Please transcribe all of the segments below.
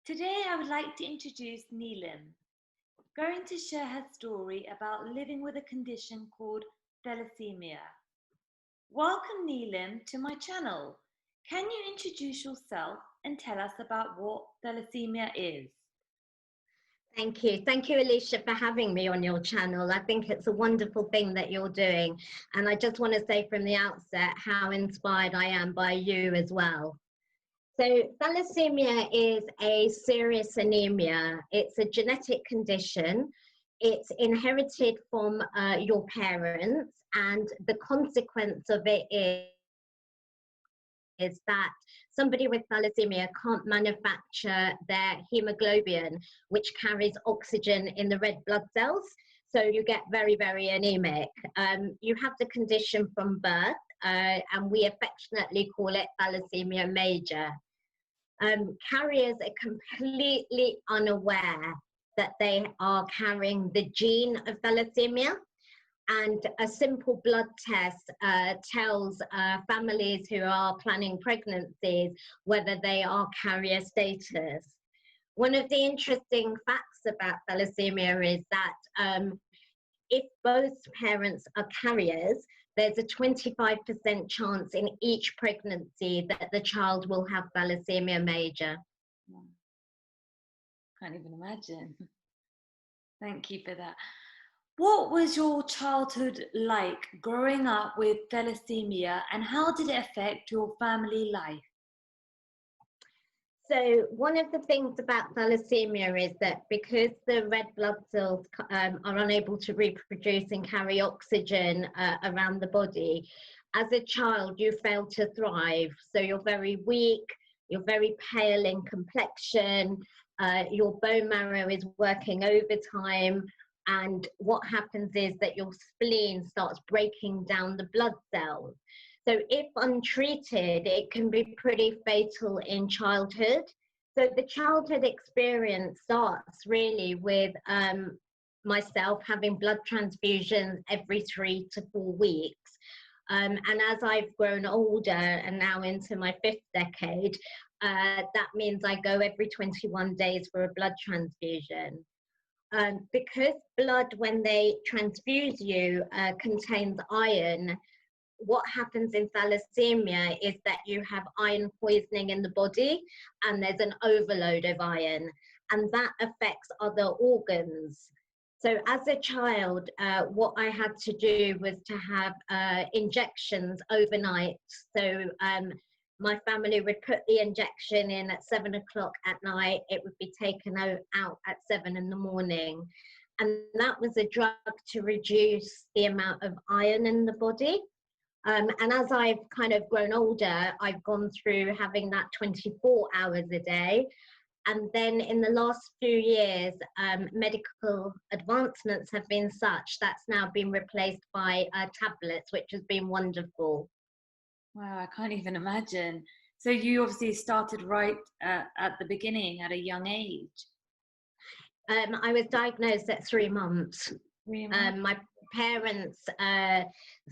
Today I would like to introduce Neelam, going to share her story about living with a condition called thalassemia. Welcome Neelam to my channel. Can you introduce yourself and tell us about what thalassemia is? Thank you. Thank you, Alisha, for having me on your channel. I think it's a wonderful thing that you're doing. And I just want to say from the outset how inspired I am by you as well. So thalassemia is a serious anemia. It's a genetic condition. It's inherited from your parents, and the consequence of it is that somebody with thalassemia can't manufacture their haemoglobin, which carries oxygen in the red blood cells. So you get very, very anemic. You have the condition from birth, and we affectionately call it thalassemia major. Carriers are completely unaware that they are carrying the gene of thalassemia. And a simple blood test tells families who are planning pregnancies whether they are carrier status. One of the interesting facts about thalassemia is that if both parents are carriers, there's a 25% chance in each pregnancy that the child will have thalassemia major. Can't even imagine. Thank you for that. What was your childhood like growing up with thalassemia, and how did it affect your family life? So one of the things about thalassemia is that because the red blood cells are unable to reproduce and carry oxygen around the body, as a child you fail to thrive. So you're very weak, you're very pale in complexion, your bone marrow is working overtime, and what happens is that your spleen starts breaking down the blood cells. So if untreated, it can be pretty fatal in childhood. So the childhood experience starts really with myself having blood transfusions every 3 to 4 weeks. And as I've grown older and now into my 5th decade, that means I go every 21 days for a blood transfusion. Because blood, when they transfuse you, contains iron, what happens in thalassemia is that you have iron poisoning in the body and there's an overload of iron, and that affects other organs. So as a child, what I had to do was to have injections overnight. So my family would put the injection in at 7 o'clock at night. It would be taken out at 7 in the morning. And that was a drug to reduce the amount of iron in the body. And as I've kind of grown older, I've gone through having that 24 hours a day. And then in the last few years, medical advancements have been such that's now been replaced by tablets, which has been wonderful. Wow, I can't even imagine. So you obviously started right at the beginning, at a young age. I was diagnosed at 3 months. 3 months. My parents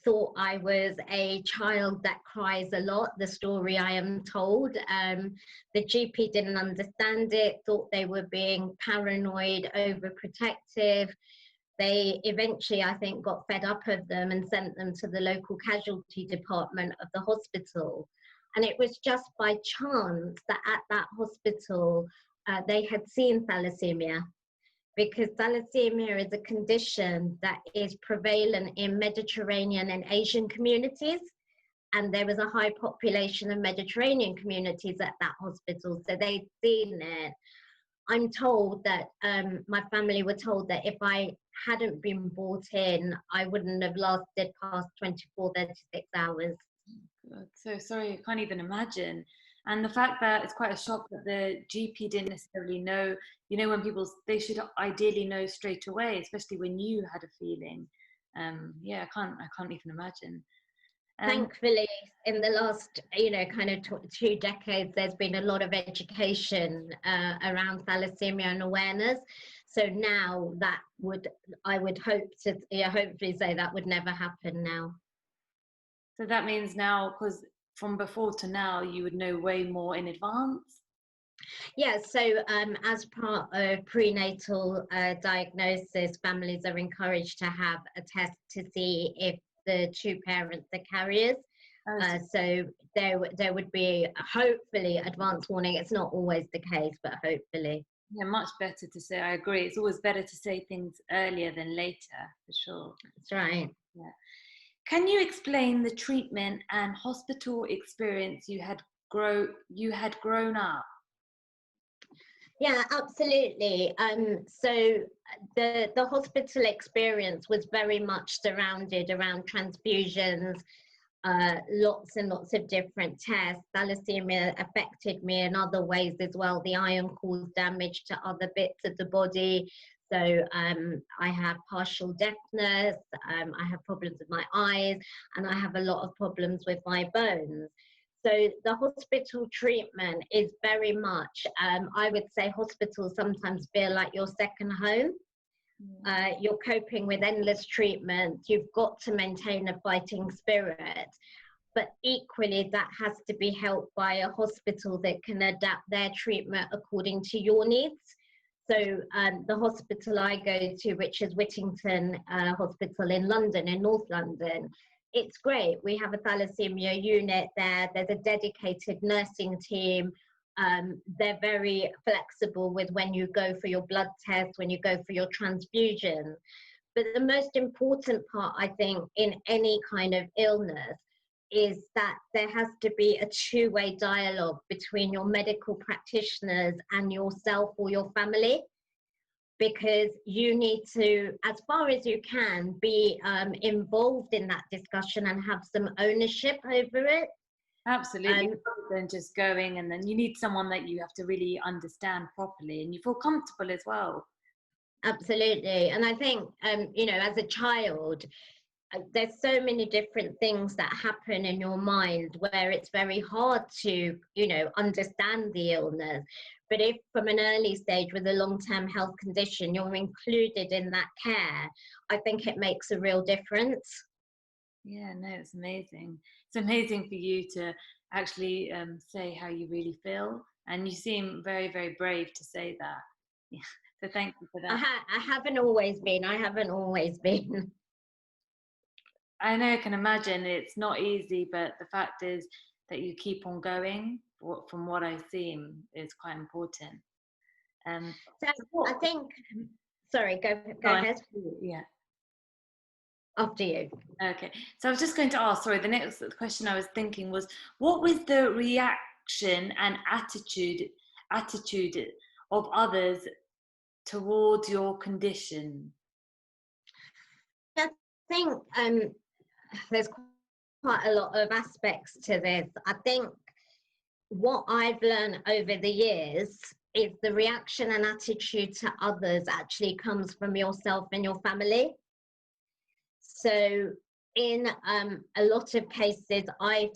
thought I was a child that cries a lot, the story I am told. The GP didn't understand it, thought they were being paranoid, overprotective. They eventually, I think, got fed up of them and sent them to the local casualty department of the hospital. And it was just by chance that at that hospital, they had seen thalassemia, because thalassemia is a condition that is prevalent in Mediterranean and Asian communities. And there was a high population of Mediterranean communities at that hospital, so they'd seen it. I'm told that my family were told that if I hadn't been brought in, I wouldn't have lasted past 24, 36 hours. God, so sorry, I can't even imagine. And the fact that it's quite a shock that the GP didn't necessarily know, you know, when people, they should ideally know straight away, especially when you had a feeling. Yeah, I can't even imagine. Thankfully, in the last, kind of 2 decades, there's been a lot of education around thalassemia and awareness. So now I would hope to, hopefully say that would never happen now. So that means now, because from before to now, you would know way more in advance? Yeah, so as part of prenatal diagnosis, families are encouraged to have a test to see if the two parents are carriers. Oh, So there would be hopefully advance warning. It's not always the case, but hopefully. yeah, much better to say. I agree. It's always better to say things earlier than later, for sure. That's right. Yeah. Can you explain the treatment and hospital experience you had grown up? Yeah, absolutely. So the hospital experience was very much surrounded around transfusions, lots and lots of different tests. Thalassemia affected me in other ways as well. The iron caused damage to other bits of the body. So I have partial deafness, I have problems with my eyes, and I have a lot of problems with my bones. So the hospital treatment is very much, I would say hospitals sometimes feel like your second home. You're coping with endless treatment. You've got to maintain a fighting spirit. But equally, that has to be helped by a hospital that can adapt their treatment according to your needs. So the hospital I go to, which is Whittington Hospital in London, in North London, it's great. We have a thalassemia unit there. There's a dedicated nursing team. They're very flexible with when you go for your blood test, when you go for your transfusion. But the most important part, I think, in any kind of illness is that there has to be a two-way dialogue between your medical practitioners and yourself or your family, because you need to, as far as you can, be involved in that discussion and have some ownership over it. Absolutely. Rather than just going, and then you need someone that you have to really understand properly and you feel comfortable as well. Absolutely. And I think, you know, as a child, there's so many different things that happen in your mind where it's very hard to, you know, understand the illness. But if from an early stage with a long-term health condition, you're included in that care, I think it makes a real difference. Yeah, no, it's amazing. It's amazing for you to actually say how you really feel. And you seem very, very brave to say that. Yeah. So thank you for that. I haven't always been. I haven't always been. I know, I can imagine it's not easy, but the fact is that you keep on going. From what I see, is quite important. So I think, sorry, go ahead. Yeah. After you. Okay. So I was just going to ask, sorry, the next question I was thinking was, what was the reaction and attitude of others towards your condition? I think there's quite a lot of aspects to this. I think what I've learned over the years is the reaction and attitude to others actually comes from yourself and your family. So in a lot of cases I've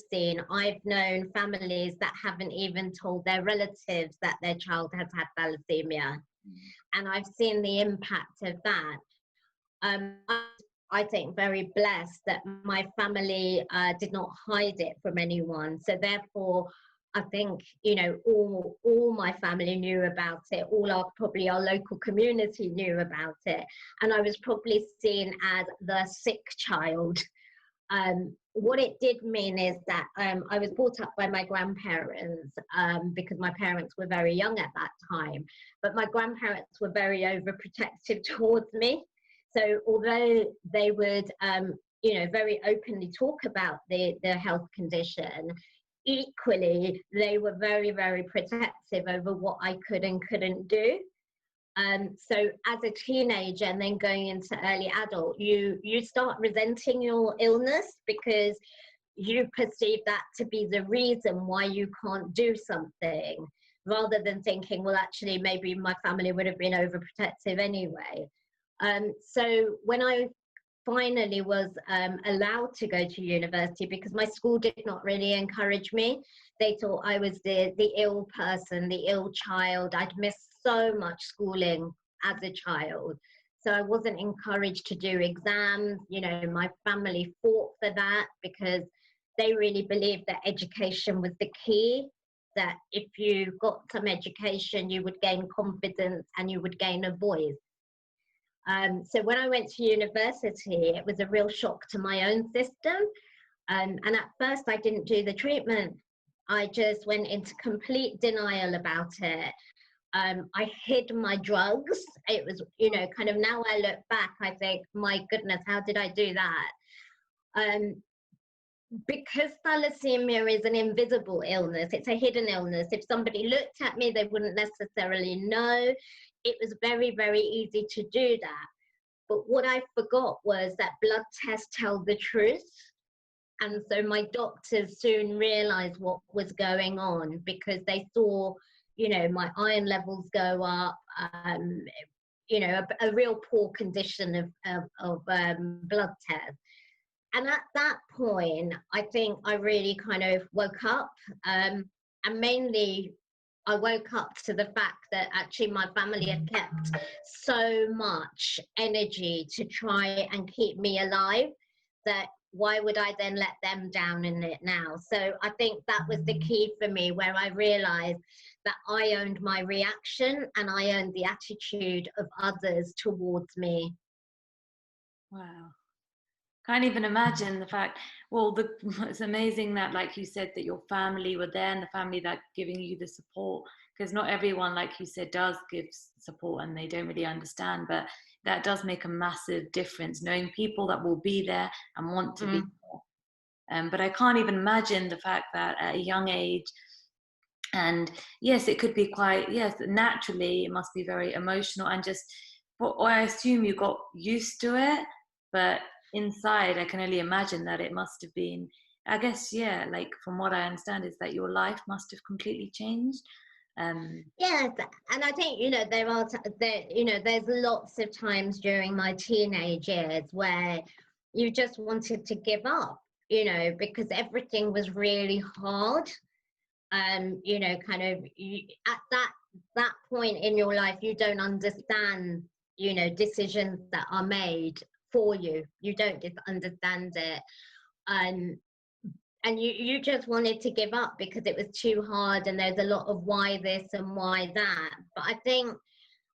known families that haven't even told their relatives that their child has had thalassemia. And I've seen the impact of that. I think very blessed that my family did not hide it from anyone. So therefore, I think, you know, all my family knew about it. Probably our local community knew about it. And I was probably seen as the sick child. What it did mean is that I was brought up by my grandparents because my parents were very young at that time. But my grandparents were very overprotective towards me. So although they would, you know, very openly talk about the health condition, equally they were very, very protective over what I could and couldn't do. So as a teenager and then going into early adult, you start resenting your illness because you perceive that to be the reason why you can't do something, rather than thinking, well, actually, maybe my family would have been overprotective anyway. So when I finally was allowed to go to university, because my school did not really encourage me, they thought I was the ill person, the ill child. I'd missed so much schooling as a child. So I wasn't encouraged to do exams. You know, my family fought for that because they really believed that education was the key, that if you got some education, you would gain confidence and you would gain a voice. So when I went to university, it was a real shock to my own system. And at first I didn't do the treatment. I just went into complete denial about it. I hid my drugs. It was, you know, kind of, now I look back, I think, my goodness, how did I do that? Because thalassemia is an invisible illness, it's a hidden illness. If somebody looked at me, they wouldn't necessarily know. It was very, very easy to do that. But what I forgot was that blood tests tell the truth. And so my doctors soon realized what was going on, because they saw, you know, my iron levels go up, you know, a real poor condition of blood tests. And at that point, I think I really kind of woke up, and mainly I woke up to the fact that actually my family had kept so much energy to try and keep me alive, that why would I then let them down in it now? So I think that was the key for me, where I realized that I owned my reaction and I owned the attitude of others towards me. Wow. Can't even imagine the fact, well, it's amazing that, like you said, that your family were there and the family that giving you the support, because not everyone, like you said, does give support and they don't really understand, but that does make a massive difference, knowing people that will be there and want to be there. But I can't even imagine the fact that at a young age, and yes, it could be quite, yes, naturally it must be very emotional, and just, or I assume you got used to it, but inside I can only imagine that it must have been, I guess, yeah, like from what I understand is that your life must have completely changed. Yes, and I think, you know, you know, there's lots of times during my teenage years where you just wanted to give up, you know, because everything was really hard. You know, kind of, at that point in your life, you don't understand, you know, decisions that are made for you. You don't understand it. And you just wanted to give up because it was too hard, and there's a lot of why this and why that. But I think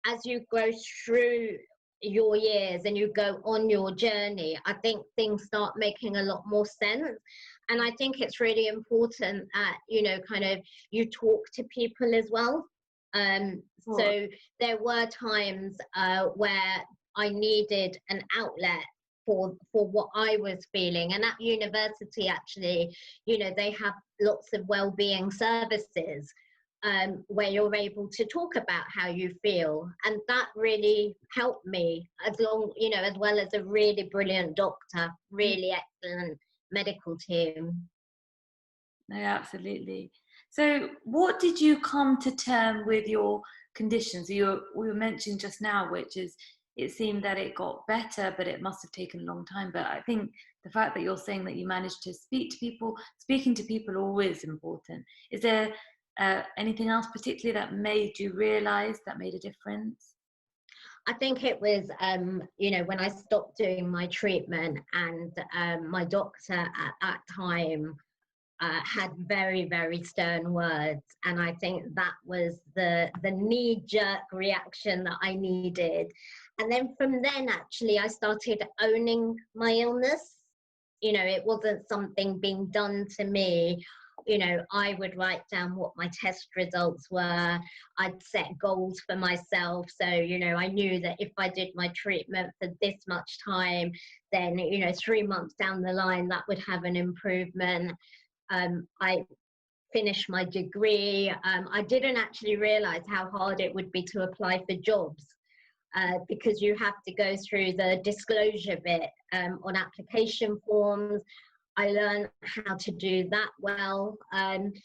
as you go through your years and you go on your journey, I think things start making a lot more sense. And I think it's really important that, you know, kind of, you talk to people as well. So there were times where I needed an outlet for what I was feeling. And at university, actually, you know, they have lots of well-being services where you're able to talk about how you feel, and that really helped me, as long, you know, as well as a really brilliant doctor, really excellent medical team. No, absolutely. So what did you come to term with your conditions? We were mentioning just now, which is, it seemed that it got better, but it must have taken a long time. But I think the fact that you're saying that you managed to speak to people, speaking to people always important. Is there anything else particularly that made you realize, that made a difference? I think it was, you know, when I stopped doing my treatment, and my doctor at that time had very, very stern words. And I think that was the knee-jerk reaction that I needed. And then from then, actually, I started owning my illness. You know, it wasn't something being done to me. You know, I would write down what my test results were. I'd set goals for myself. So, you know, I knew that if I did my treatment for this much time, then, you know, 3 months down the line, that would have an improvement. I finished my degree. I didn't actually realize how hard it would be to apply for jobs, because you have to go through the disclosure bit on application forms. I learned how to do that well. And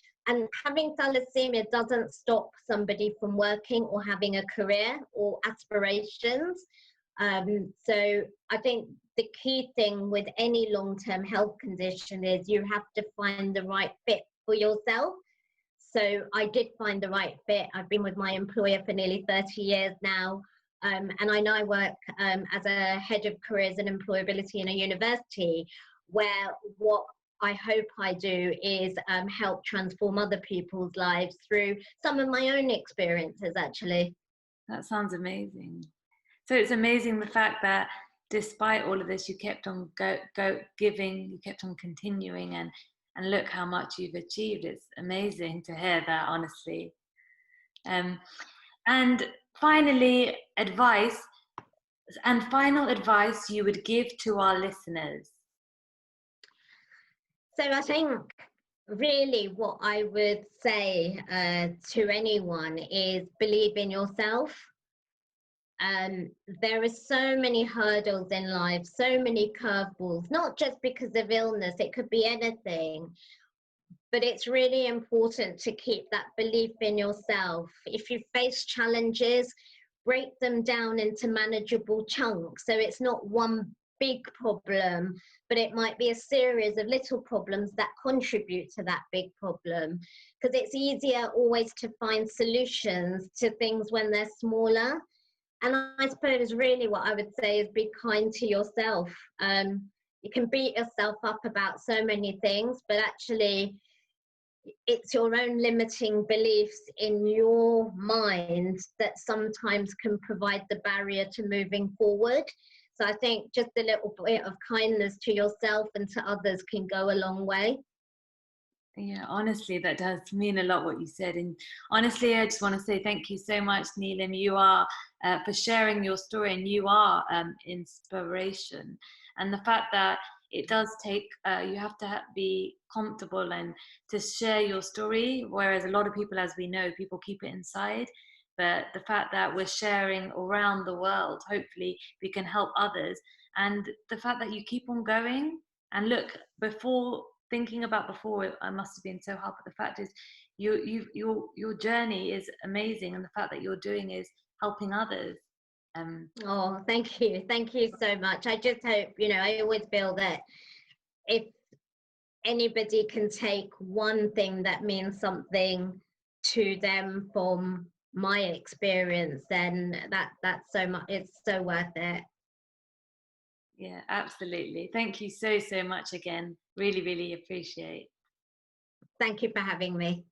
having thalassemia doesn't stop somebody from working or having a career or aspirations. So I think the key thing with any long-term health condition is you have to find the right fit for yourself. So I did find the right fit. I've been with my employer for nearly 30 years now. And I now work as a head of careers and employability in a university, where what I hope I do is help transform other people's lives through some of my own experiences, actually. That sounds amazing. So it's amazing the fact that despite all of this, you kept on giving, you kept on continuing, and look how much you've achieved. It's amazing to hear that, honestly. And finally, final advice you would give to our listeners. So I think really what I would say to anyone is believe in yourself. There are so many hurdles in life, so many curveballs, not just because of illness, it could be anything. But it's really important to keep that belief in yourself. If you face challenges, break them down into manageable chunks. So it's not one big problem, but it might be a series of little problems that contribute to that big problem. Because it's easier always to find solutions to things when they're smaller. And I suppose really what I would say is be kind to yourself. You can beat yourself up about so many things, but actually it's your own limiting beliefs in your mind that sometimes can provide the barrier to moving forward. So I think just a little bit of kindness to yourself and to others can go a long way. Yeah, honestly, that does mean a lot what you said. And honestly, I just want to say thank you so much, Neelam. You are for sharing your story, and you are inspiration. And the fact that it does take, you have to be comfortable and to share your story. Whereas a lot of people, as we know, people keep it inside. But the fact that we're sharing around the world, hopefully we can help others. And the fact that you keep on going, and look, before I must have been so hard, but the fact is your journey is amazing, and the fact that you're doing is helping others. Oh, thank you so much. I just hope, I always feel that if anybody can take one thing that means something to them from my experience, then that's so much, it's so worth it. Yeah, absolutely. Thank you so much again. Really appreciate. Thank you for having me.